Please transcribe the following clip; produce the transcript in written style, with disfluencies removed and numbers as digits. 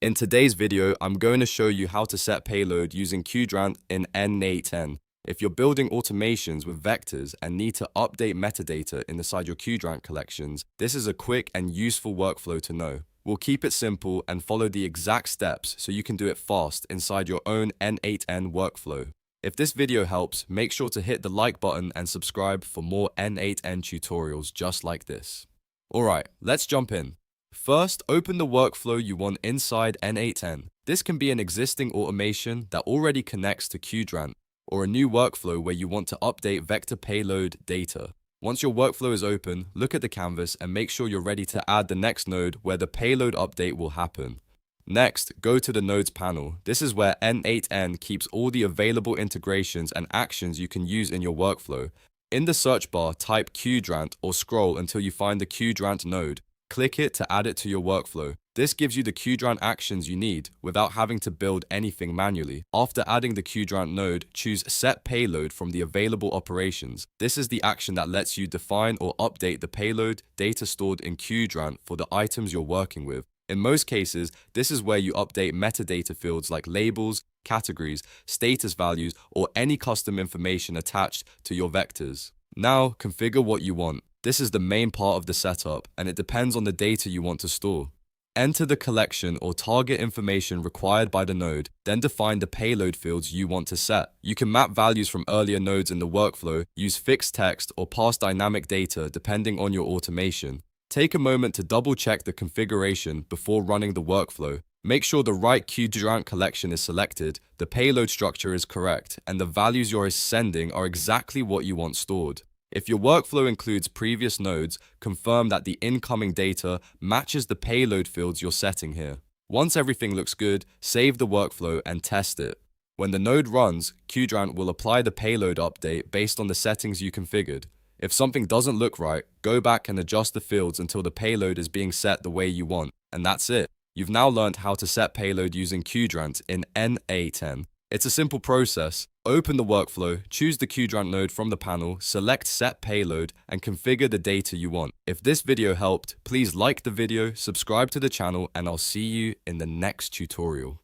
In today's video, I'm going to show you how to set payload using Qdrant in N8n. If you're building automations with vectors and need to update metadata inside your Qdrant collections, this is a quick and useful workflow to know. We'll keep it simple and follow the exact steps so you can do it fast inside your own N8n workflow. If this video helps, make sure to hit the like button and subscribe for more N8n tutorials just like this. Alright, let's jump in. First, open the workflow you want inside N8n. This can be an existing automation that already connects to Qdrant, or a new workflow where you want to update vector payload data. Once your workflow is open, look at the canvas and make sure you're ready to add the next node where the payload update will happen. Next, go to the Nodes panel. This is where N8n keeps all the available integrations and actions you can use in your workflow. In the search bar, type Qdrant or scroll until you find the Qdrant node. Click it to add it to your workflow. This gives you the Qdrant actions you need without having to build anything manually. After adding the Qdrant node, choose Set Payload from the available operations. This is the action that lets you define or update the payload data stored in Qdrant for the items you're working with. In most cases, this is where you update metadata fields like labels, categories, status values, or any custom information attached to your vectors. Now, configure what you want. This is the main part of the setup, and it depends on the data you want to store. Enter the collection or target information required by the node, then define the payload fields you want to set. You can map values from earlier nodes in the workflow, use fixed text, or pass dynamic data depending on your automation. Take a moment to double-check the configuration before running the workflow. Make sure the right Qdrant collection is selected, the payload structure is correct, and the values you're sending are exactly what you want stored. If your workflow includes previous nodes, confirm that the incoming data matches the payload fields you're setting here. Once everything looks good, save the workflow and test it. When the node runs, Qdrant will apply the payload update based on the settings you configured. If something doesn't look right, go back and adjust the fields until the payload is being set the way you want, and that's it. You've now learned how to set payload using Qdrant in N8n. It's a simple process. Open the workflow, choose the Qdrant node from the panel, select Set Payload, and configure the data you want. If this video helped, please like the video, subscribe to the channel, and I'll see you in the next tutorial.